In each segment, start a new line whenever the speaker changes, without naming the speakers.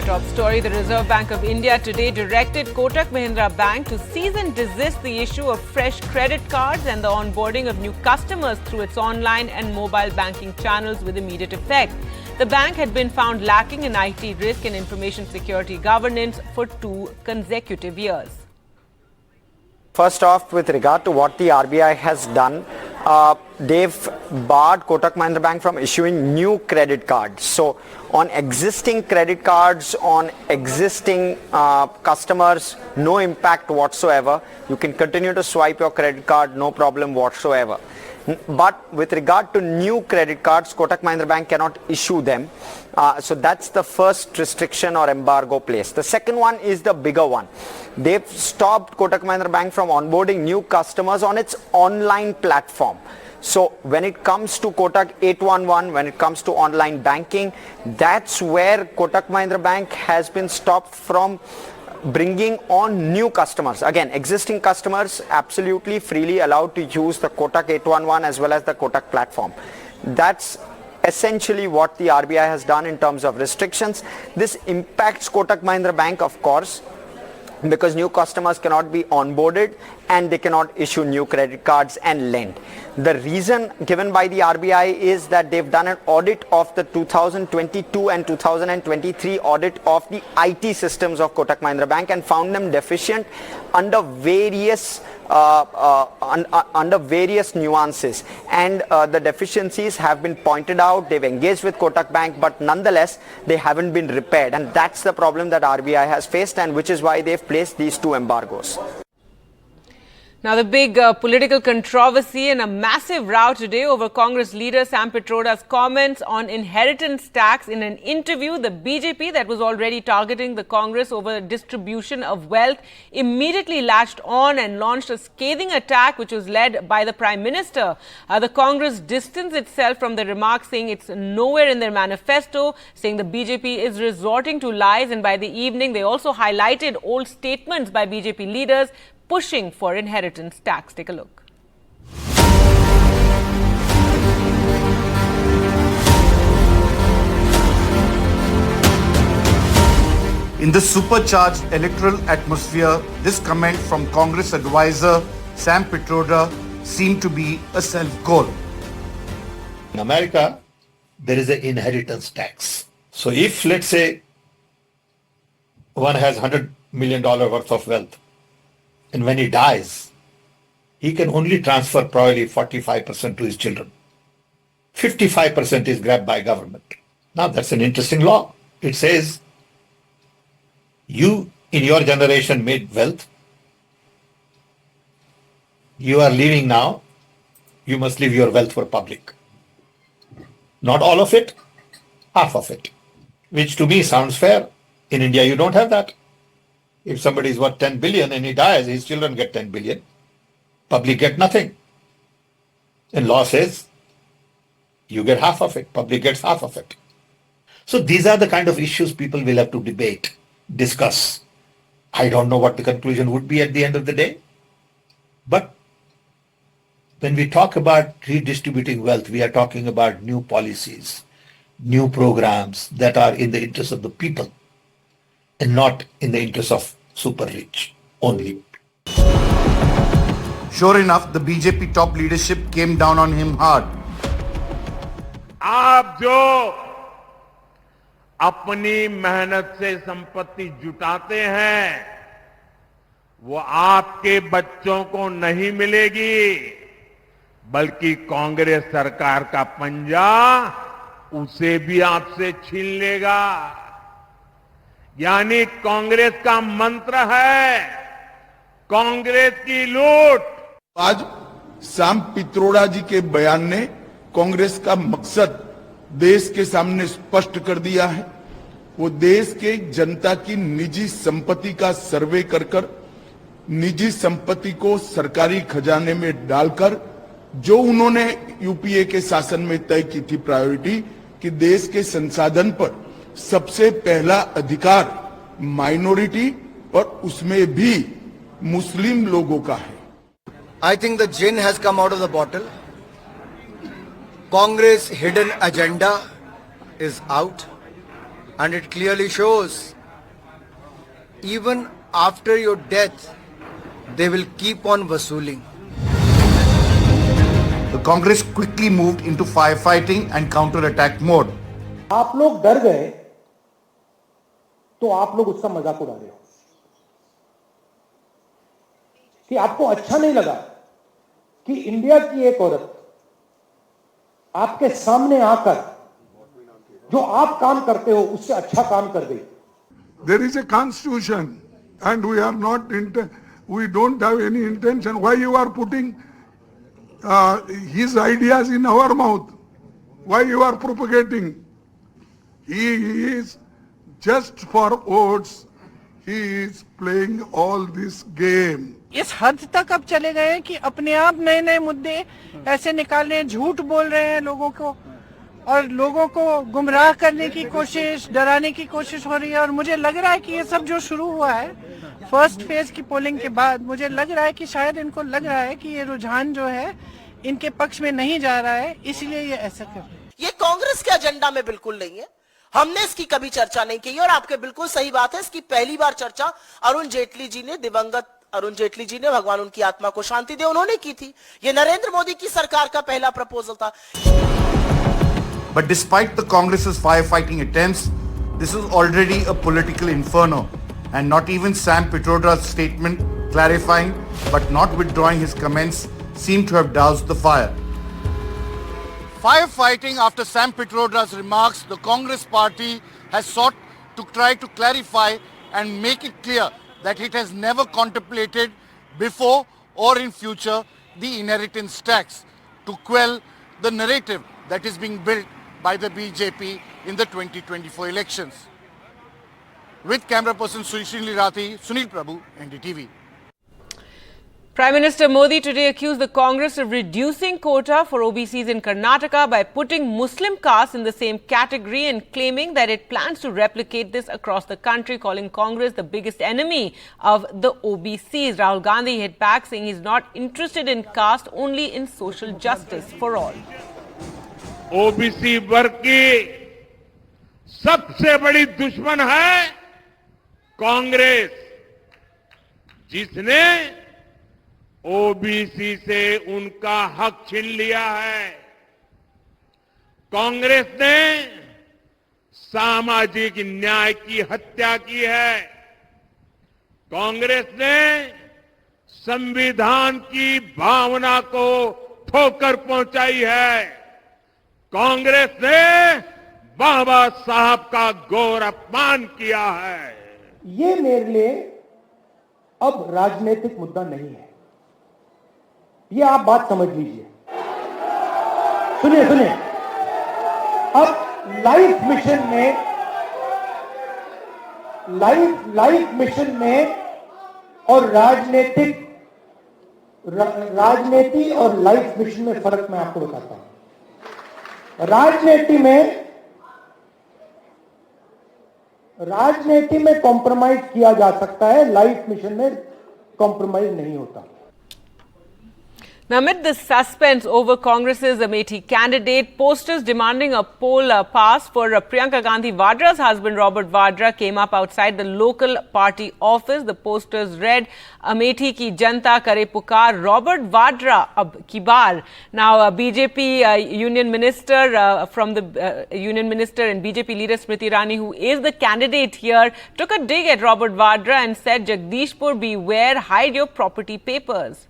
top story, the Reserve Bank of India today directed Kotak Mahindra Bank to cease and desist the issue of fresh credit cards and the onboarding of new customers through its online and mobile banking channels with immediate effect. The bank had been found lacking in IT risk and information security governance for 2 consecutive years.
First off, with regard to what the RBI has done, they've barred Kotak Mahindra Bank from issuing new credit cards. So on existing credit cards, on existing customers, no impact whatsoever. You can continue to swipe your credit card, no problem whatsoever. But with regard to new credit cards, Kotak Mahindra Bank cannot issue them. So that's the first restriction or embargo placed. The second one is the bigger one. They've stopped Kotak Mahindra Bank from onboarding new customers on its online platform. So when it comes to Kotak 811, when it comes to online banking, that's where Kotak Mahindra Bank has been stopped from bringing on new customers. Again, existing customers absolutely freely allowed to use the Kotak 811 as well as the Kotak platform. That's essentially what the RBI has done in terms of restrictions. This impacts Kotak Mahindra Bank, of course, because new customers cannot be onboarded and they cannot issue new credit cards and lend. The reason given by the RBI is that they've done an audit of the 2022 and 2023 audit of the IT systems of Kotak Mahindra Bank and found them deficient under various nuances, and the deficiencies have been pointed out. They've engaged with Kotak Bank, but nonetheless they haven't been repaired, and that's the problem that RBI has faced, and which is why they've placed these 2 embargoes.
Now, the big political controversy and a massive row today over Congress leader Sam Pitroda's comments on inheritance tax. In an interview, the BJP, that was already targeting the Congress over distribution of wealth, immediately latched on and launched a scathing attack, which was led by the Prime Minister. The Congress distanced itself from the remarks, saying it's nowhere in their manifesto, saying the BJP is resorting to lies. And by the evening, they also highlighted old statements by BJP leaders pushing for inheritance tax. Take a look.
In this supercharged electoral atmosphere, this comment from Congress advisor Sam Pitroda seemed to be a self-goal.
In America, there is an inheritance tax. So if, let's say, one has $100 million worth of wealth, and when he dies, he can only transfer probably 45% to his children. 55% is grabbed by government. Now that's an interesting law. It says, you in your generation made wealth. You are leaving now. You must leave your wealth for public. Not all of it, half of it. Which to me sounds fair. In India, you don't have that. If somebody is worth 10 billion and he dies, his children get 10 billion. Public get nothing. And law says, you get half of it, public gets half of it. So these are the kind of issues people will have to debate, discuss. I don't know what the conclusion would be at the end of the day. But when we talk about redistributing wealth, we are talking about new policies, new programs that are in the interest of the people, and not in the interest of super rich only.
Sure enough, the BJP top leadership came down on him hard.
आप जो अपनी मेहनत से संपत्ति जुटाते हैं, वो आपके बच्चों को नहीं मिलेगी, बल्कि कांग्रेस सरकार का पंजा उसे भी आपसे छीन लेगा। यानी कांग्रेस का मंत्र है, कांग्रेस की लूट।
आज सैम पित्रोड़ा जी के बयान ने कांग्रेस का मकसद देश के सामने स्पष्ट कर दिया है। वो देश के जनता की निजी संपत्ति का सर्वे कर निजी संपत्ति को सरकारी खजाने में डालकर जो उन्होंने यूपीए के शासन में तय की थी प्रायोरिटी कि देश के संसाधन पर सबसे पहला अधिकार माइनॉरिटी और उसमें भी मुस्लिम लोगों का है।
I think the gin has come out of the bottle. Congress hidden agenda is out, and it clearly shows even after your death, they will keep on vasooling.
The Congress quickly moved into firefighting and counter-attack mode.
आप लोग डर गए तो आप लोग उसका मजाक उड़ा रहे हो कि आपको अच्छा नहीं लगा कि इंडिया की एक औरत आपके सामने आकर जो आप काम करते हो उससे अच्छा काम कर गई.
There is a constitution and we don't have any intention. Why you are putting his ideas in our mouth? Why you are propagating? He is just for votes. He is playing all this game.
इस हद तक अब चले गए हैं कि अपने आप नए नए मुद्दे ऐसे निकाल रहे हैं, झूठ बोल रहे हैं लोगों को और लोगों को गुमराह करने की कोशिश, डराने की कोशिश हो रही है. और मुझे लग रहा है कि ये सब जो शुरू हुआ है फर्स्ट फेज की पोलिंग के बाद, मुझे लग रहा है कि शायद इनको लग रहा है कि ये रुझान जो है इनके पक्ष में नहीं जा रहा है, इसलिए ये ऐसा कर रहे हैं.
ये कांग्रेस के एजेंडा में बिल्कुल नहीं है. हमने इसकी कभी चर्चा नहीं की और आपके बिल्कुल सही बात है, इसकी पहली बार चर्चा अरुण जेटली जी ने, दिवंगत अरुण जेटली जी ने, भगवान उनकी आत्मा को शांति दे, उन्होंने की थी. ये नरेंद्र मोदी की सरकार का पहला प्रपोजल था.
But despite the Congress's firefighting attempts, this is already a political inferno, and not even Sam Pitroda's statement clarifying but not withdrawing his comments seem to have doused the fire. Firefighting after Sam Pitroda's remarks, the Congress party has sought to try to clarify and make it clear that it has never contemplated before or in future the inheritance tax to quell the narrative that is being built by the BJP in the 2024 elections. With camera person Sunil Rathi, Sunil Prabhu, NDTV.
Prime Minister Modi today accused the Congress of reducing quota for OBCs in Karnataka by putting Muslim castes in the same category and claiming that it plans to replicate this across the country, calling Congress the biggest enemy of the OBCs. Rahul Gandhi hit back, saying he's not interested in caste, only in social justice for all.
OBC वर्ग की सबसे बड़ी दुश्मन है कांग्रेस, जिसने OBC से उनका हक छीन लिया है. कांग्रेस ने सामाजिक न्याय की हत्या की है. कांग्रेस ने संविधान की भावना को ठोकर पहुंचाई है. कांग्रेस ने बाबा साहब का घोर अपमान किया है.
ये मेरे लिए अब राजनीतिक मुद्दा नहीं है, ये आप बात समझ लीजिए. सुनिए, अब लाइफ मिशन में और राजनीति और लाइफ मिशन में फर्क मैं आपको बताता हूं. राजनीति में कॉम्प्रोमाइज किया जा सकता है, लाइफ मिशन में कॉम्प्रोमाइज नहीं होता.
Now, amid the suspense over Congress's Amethi candidate, posters demanding a poll pass for Priyanka Gandhi Vadra's husband Robert Vadra came up outside the local party office. The posters read, Amethi ki janta kare pukar, Robert Vadra ab ki baar. Now, BJP Union Minister Union Minister and BJP leader Smriti Irani, who is the candidate here, took a dig at Robert Vadra and said, Jagdishpur, beware, hide your property papers.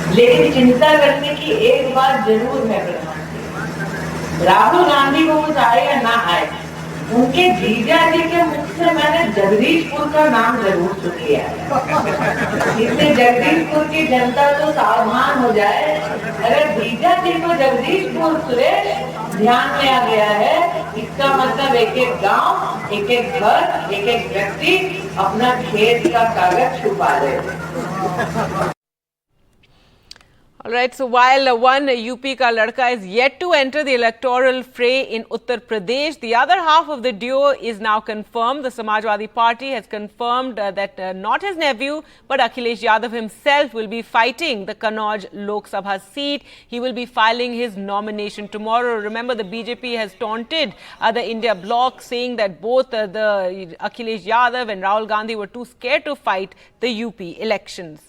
लेकिन चिंता करने की एक बात जरूर है प्रधानमंत्री, राहुल गांधी को कुछ आए या ना आए, उनके जीजा जी के मुख से मैंने जगदीशपुर का नाम जरूर सुन लिया है. इसलिए जगदीशपुर की जनता तो सावधान हो जाए. अगर जीजा जी को जगदीशपुर सुरेश ध्यान में आ गया है, इसका मतलब एक एक गांव, एक एक घर, एक एक व्यक्ति अपना खेत का कागज छुपा रहे.
All right, so while one UP ka ladka is yet to enter the electoral fray in Uttar Pradesh, the other half of the duo is now confirmed. The Samajwadi Party has confirmed that not his nephew, but Akhilesh Yadav himself will be fighting the Kannauj Lok Sabha seat. He will be filing his nomination tomorrow. Remember, the BJP has taunted the India bloc, saying that both the Akhilesh Yadav and Rahul Gandhi were too scared to fight the UP elections.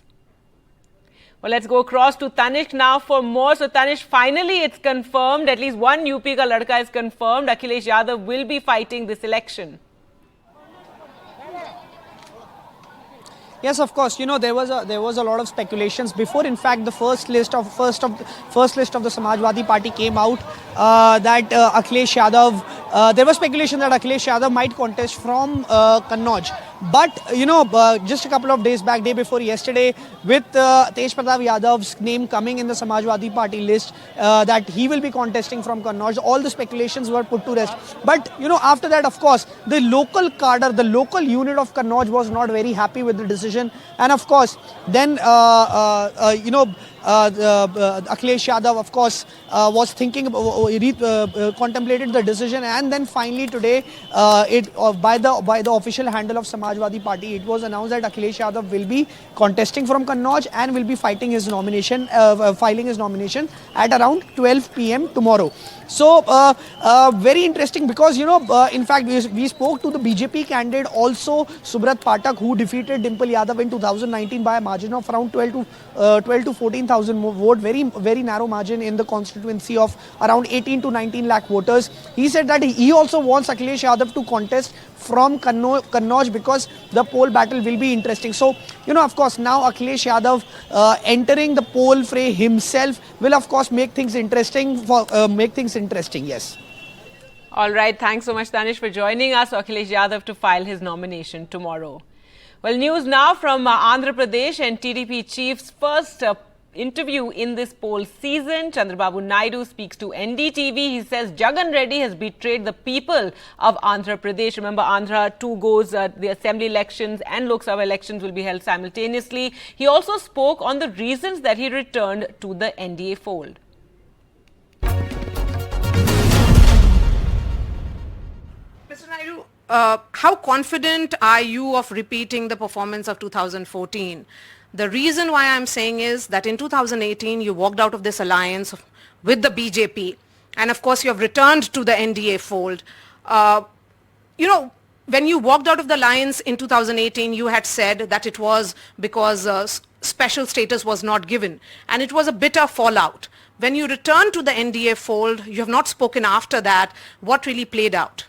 Well, let's go across to Tanishq now for more. So, Tanishq, finally it's confirmed, at least one UP ka ladka is confirmed. Akhilesh Yadav will be fighting this election.
Yes, of course. You know, there was a lot of speculations before. In fact, the first list of the Samajwadi Party came out that Akhilesh Yadav. There was speculation that Akhilesh Yadav might contest from Kannauj. But you know, just a couple of days back, day before yesterday, with Tej Pratap Yadav's name coming in the Samajwadi Party list, that he will be contesting from Kannauj, all the speculations were put to rest. But you know, after that, of course, the local cadre, the local unit of Kannauj was not very happy with the decision, and of course, then you know, Akhilesh Yadav, of course, was thinking, contemplated the decision, and then finally today, by the official handle of Samajwadi Party, it was announced that Akhilesh Yadav will be contesting from Kannauj and will be fighting his nomination, filing his nomination at around 12 p.m. tomorrow. So very interesting, because you know, in fact, we spoke to the BJP candidate also, Subrat Pathak, who defeated Dimple Yadav in 2019 by a margin of around 12 to 14,000 vote, very narrow margin in the constituency of around 18 to 19 lakh voters. He said that he also wants Akhilesh Yadav to contest from Kannauj because the poll battle will be interesting. So, you know, of course, now Akhilesh Yadav entering the poll fray himself will, of course, make things interesting. Yes.
All right. Thanks so much, Tanishq, for joining us. Akhilesh Yadav to file his nomination tomorrow. Well, news now from Andhra Pradesh and TDP chief's first interview in this poll season. Chandrababu Naidu speaks to NDTV. He says Jagan Reddy has betrayed the people of Andhra Pradesh. Remember, Andhra 2 goes, the assembly elections and Lok Sabha elections will be held simultaneously. He also spoke on the reasons that he returned to the NDA fold.
Mr. Naidu, how confident are you of repeating the performance of 2014? The reason why I'm saying is that in 2018, you walked out of this alliance with the BJP, and of course, you have returned to the NDA fold. You know, when you walked out of the alliance in 2018, you had said that it was because special status was not given, and it was a bitter fallout. When you returned to the NDA fold, you have not spoken after that. What really played out?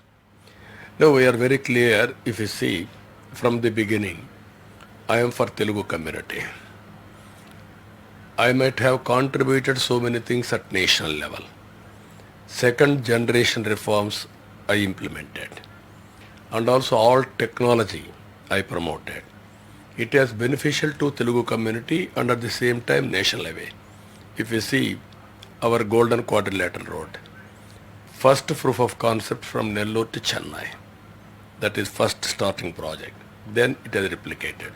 No, we are very clear. If you see from the beginning, I am for Telugu community. I might have contributed so many things at national level. Second generation reforms I implemented. And also all technology I promoted. It is beneficial to Telugu community and at the same time national level. If you see our Golden Quadrilateral Road, first proof of concept from Nellore to Chennai. That is first starting project. Then it has replicated.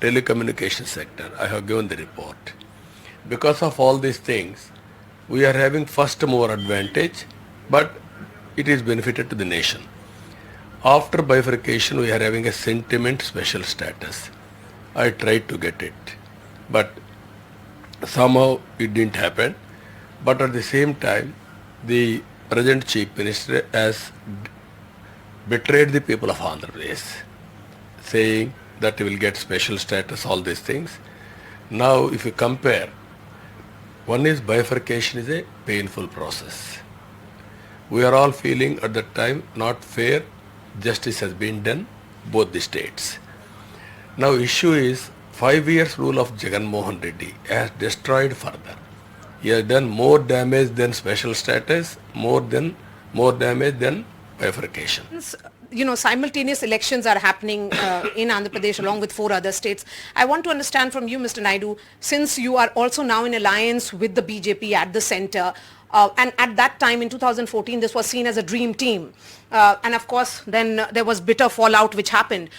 Telecommunication sector, I have given the report. Because of all these things, we are having first mover advantage, but it is benefited to the nation. After bifurcation, we are having a sentiment special status. I tried to get it, but somehow it didn't happen. But at the same time, the present Chief Minister has betrayed the people of Andhra Pradesh, saying that he will get special status, all these things. Now, if you compare, one is bifurcation is a painful process. We are all feeling at that time not fair, justice has been done, both the states. Now, issue is 5 years rule of Jagan Mohan Reddy has destroyed further. He has done more damage than special status, more damage than bifurcation.
You know, simultaneous elections are happening in Andhra Pradesh along with 4 other states. I want to understand from you, Mr. Naidu, since you are also now in alliance with the BJP at the center, and at that time in 2014, this was seen as a dream team. And of course, then there was bitter fallout which happened.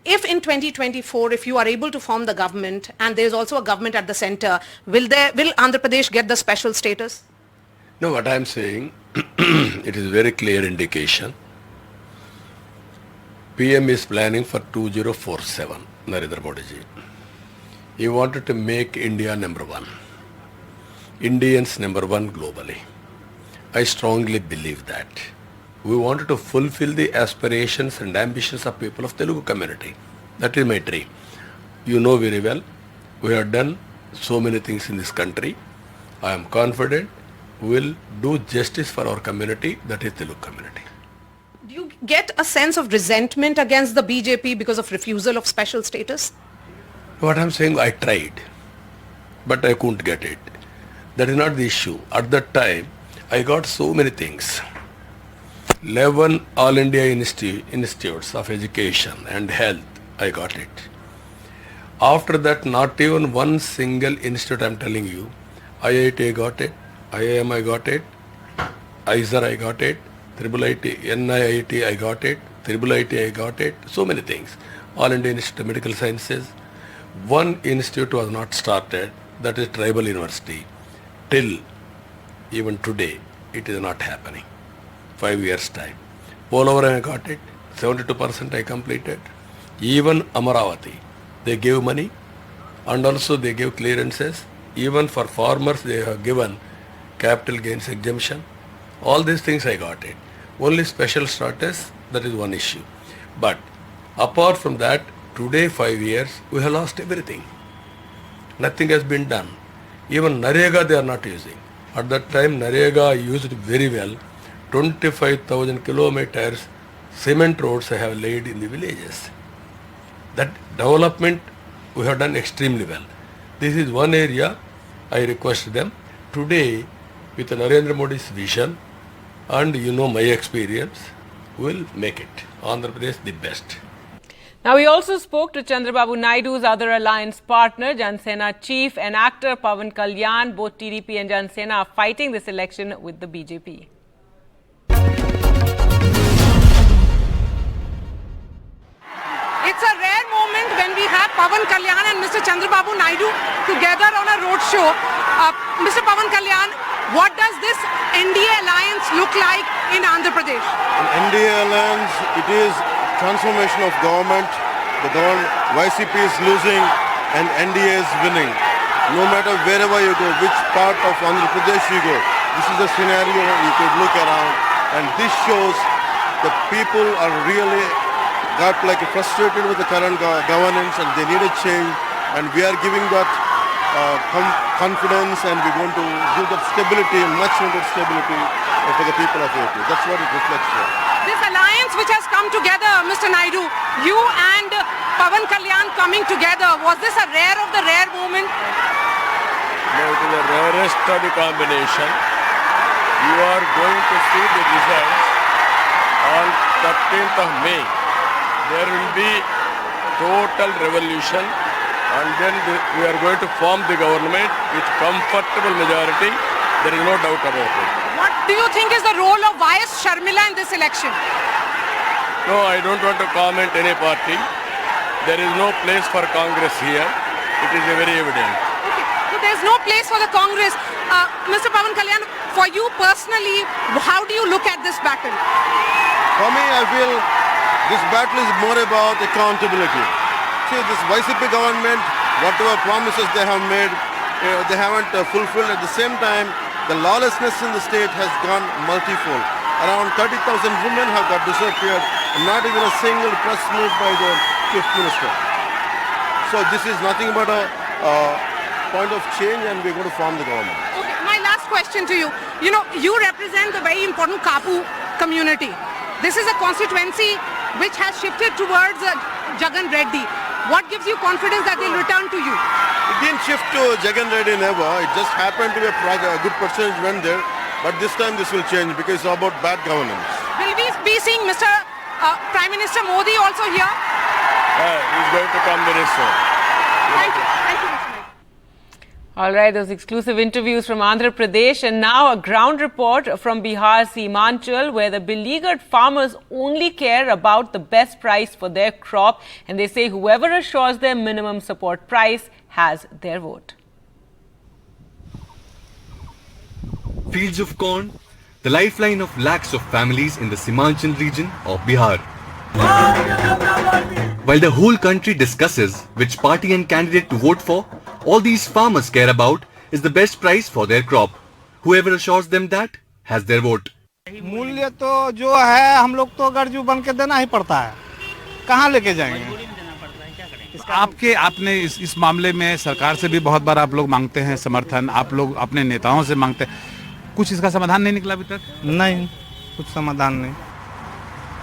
if in 2024, if you are able to form the government and there's also a government at the center, will Andhra Pradesh get the special status?
No, what I'm saying, it is very clear indication. PM is planning for 2047, Narendra Modi ji. He wanted to make India number one. Indians number one globally. I strongly believe that. We wanted to fulfill the aspirations and ambitions of people of Telugu community. That is my dream. You know very well, we have done so many things in this country. I am confident we will do justice for our community, that is Telugu community.
Do you get a sense of resentment against the BJP because of refusal of special status?
What I'm saying, I tried, but I couldn't get it. That is not the issue. At that time, I got so many things. 11 All India institutes of education and health, I got it. After that, not even one single institute, I'm telling you, IIT I got it, IIM I got it, IISER I got it, IIIT, NIIT I got it, IIIT I got it, so many things. All India Institute of Medical Sciences. One institute was not started, that is Tribal University. Till even today, it is not happening. 5 years time. Polavaram I got it, 72% I completed. Even Amaravati, they gave money and also they gave clearances. Even for farmers, they have given capital gains exemption. All these things I got it. Only special status, that is one issue. But apart from that, today 5 years, we have lost everything. Nothing has been done. Even Narega they are not using. At that time, Narega used very well. 25,000 kilometers cement roads I have laid in the villages. That development we have done extremely well. This is one area I request them. Today, with Narendra Modi's vision and you know my experience, we will make it. Andhra Pradesh the best.
Now, we also spoke to Chandrababu Naidu's other alliance partner, Jansena chief and actor Pawan Kalyan. Both TDP and Jansena are fighting this election with the BJP.
It's a rare moment when we have Pawan Kalyan and Mr. Chandrababu Naidu together on a roadshow. Mr. Pawan Kalyan, what does this NDA alliance look like in Andhra Pradesh?
In NDA alliance, it is transformation of government. The government, YCP is losing and NDA is winning. No matter wherever you go, which part of Andhra Pradesh you go, this is the scenario you could look around, and this shows the people are really got like frustrated with the current governance and they need a change, and we are giving that confidence, and we're going to give that stability, much needed stability for the people of AP. That's what it reflects for.
This alliance which has come together, Mr. Naidu, you and Pawan Kalyan coming together, was this a rare of the rare moment?
No, it is the rarest of the combination. You are going to see the results on 13th of May. There will be total revolution, and then we are going to form the government with comfortable majority. There is no doubt about it.
What do you think is the role of YS Sharmila in this election?
No, I don't want to comment any party. There is no place for Congress here. It is very evident.
Okay, so there is no place for the Congress. Mr. Pawan Kalyan, for you personally, how do you look at this battle?
For me, I feel this battle is more about accountability. See, this YCP government, whatever promises they have made, they haven't fulfilled. At the same time, the lawlessness in the state has gone multifold. Around 30,000 women have got disappeared, and not even a single press meet by the Chief Minister. So this is nothing but a point of change, and we're going to form the government.
Okay, my last question to you. You know, you represent the very important Kapu community. This is a constituency which has shifted towards Jagan Reddy. What gives you confidence that they'll return to you?
It didn't shift to Jagan Reddy never. It just happened to be a good percentage went there. But this time this will change because it's about bad governance.
Will we be seeing Mr. Prime Minister Modi also here?
He's going to come very soon.
Thank you. Thank you, Mr. Naidu.
All right, those exclusive interviews from Andhra Pradesh, and now a ground report from Bihar Simanchal, where the beleaguered farmers only care about the best price for their crop, and they say whoever assures their minimum support price has their vote.
Fields of corn, the lifeline of lakhs of families in the Simanchal region of Bihar. While the whole country discusses which party and candidate to vote for, all these farmers care about is the best price for their crop. Whoever assures them that has their vote.
मूल्य तो जो है हम लोग तो गरजू बन के देना ही पड़ता है, कहाँ लेके जाएंगे?
आपने इस मामले में सरकार से भी बहुत बार आप लोग मांगते हैं समर्थन, आप लोग अपने नेताओं से मांगते हैं, कुछ इसका समाधान नहीं निकला अभी तक?
नहीं, कुछ समाधान नहीं.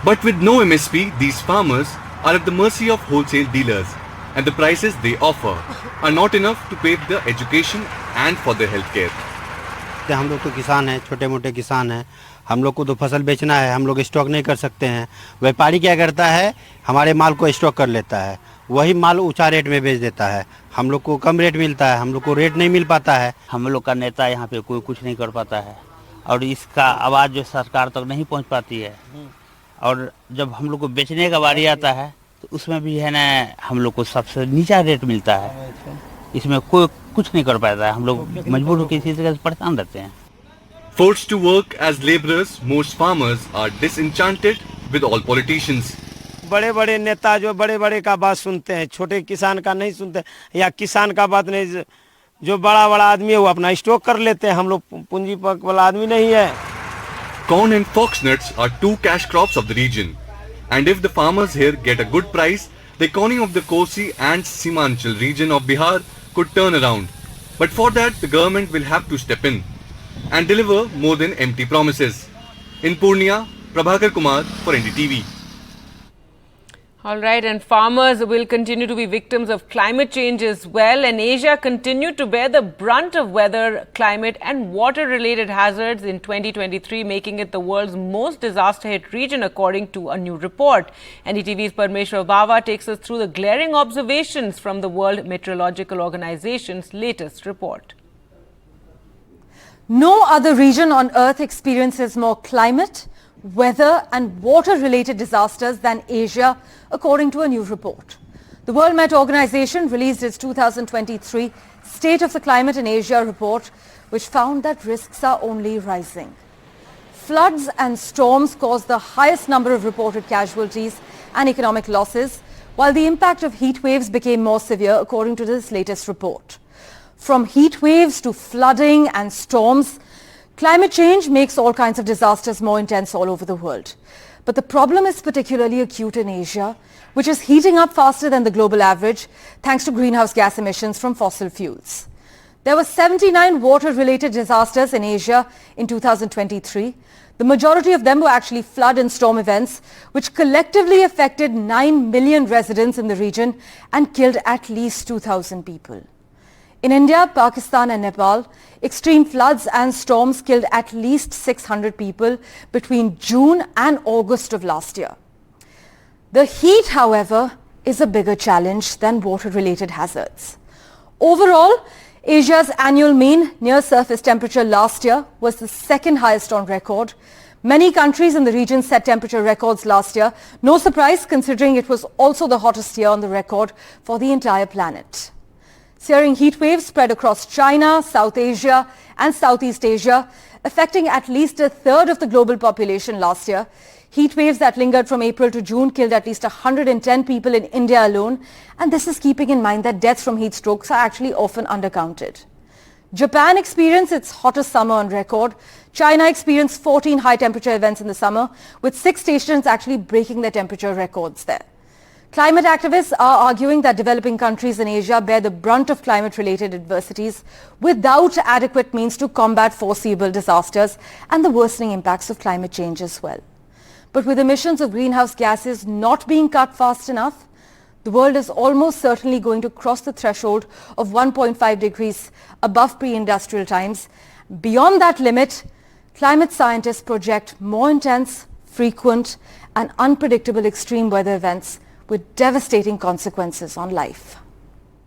But with no MSP, these farmers are at the mercy of wholesale dealers, and the prices they offer are not enough to pay the education and for their healthcare.
हम लोग तो किसान हैं, छोटे मोटे किसान हैं, हम लोग को तो फसल बेचना है, हम लोग स्टॉक नहीं कर सकते हैं. व्यापारी क्या करता है, हमारे माल को स्टॉक कर लेता है, वही माल ऊंचा रेट में बेच देता है, हम लोग को कम रेट मिलता है, हम लोग को रेट नहीं मिल पाता है.
हम लोग का नेता यहाँ पे कोई कुछ नहीं कर पाता है और इसका आवाज़ जो सरकार तक नहीं पहुँच पाती है. और जब हम लोग को बेचने का बारी आता है तो उसमें भी है ना हम लोग को सबसे नीचा रेट मिलता है. इसमें कोई कुछ नहीं कर पाता है, हम लोग मजबूर होकर इसी तरह से परेशान रहते हैं.
Forced to work as laborers, most farmers are disenchanted with all politicians.
बड़े बड़े नेता जो बड़े बड़े का बात सुनते हैं, छोटे किसान का नहीं सुनते, या किसान का बात नहीं, जो बड़ा बड़ा आदमी है वो अपना स्टॉक कर लेते हैं. हम लोग पूंजीपति वाला आदमी नहीं है.
Corn and foxnuts are two cash crops of the region, and if the farmers here get a good price, the economy of the Kosi and Simanchal region of Bihar could turn around. But for that, the government will have to step in and deliver more than empty promises. In Purnia, Prabhakar Kumar for NDTV.
All right, and farmers will continue to be victims of climate change as well, and Asia continued to bear the brunt of weather, climate and water-related hazards in 2023, making it the world's most disaster-hit region according to a new report. NDTV's Parmeshwar Bawa takes us through the glaring observations from the World Meteorological Organization's latest report.
No other region on Earth experiences more climate, weather and water-related disasters than Asia, according to a new report. The World Met Organization released its 2023 State of the Climate in Asia report, which found that risks are only rising. Floods and storms caused the highest number of reported casualties and economic losses, while the impact of heat waves became more severe, according to this latest report. From heat waves to flooding and storms, climate change makes all kinds of disasters more intense all over the world. But the problem is particularly acute in Asia, which is heating up faster than the global average thanks to greenhouse gas emissions from fossil fuels. There were 79 water-related disasters in Asia in 2023. The majority of them were actually flood and storm events, which collectively affected 9 million residents in the region and killed at least 2,000 people. In India, Pakistan and Nepal, extreme floods and storms killed at least 600 people between June and August of last year. The heat, however, is a bigger challenge than water-related hazards. Overall, Asia's annual mean near-surface temperature last year was the second highest on record. Many countries in the region set temperature records last year. No surprise, considering it was also the hottest year on the record for the entire planet. Searing heat waves spread across China, South Asia and Southeast Asia, affecting at least a third of the global population last year. Heat waves that lingered from April to June killed at least 110 people in India alone, and this is keeping in mind that deaths from heat strokes are actually often undercounted. Japan experienced its hottest summer on record. China experienced 14 high temperature events in the summer, with 6 stations actually breaking their temperature records there. Climate activists are arguing that developing countries in Asia bear the brunt of climate-related adversities without adequate means to combat foreseeable disasters and the worsening impacts of climate change as well. But with emissions of greenhouse gases not being cut fast enough, the world is almost certainly going to cross the threshold of 1.5 degrees above pre-industrial times. Beyond that limit, climate scientists project more intense, frequent and unpredictable extreme weather events with devastating consequences on life.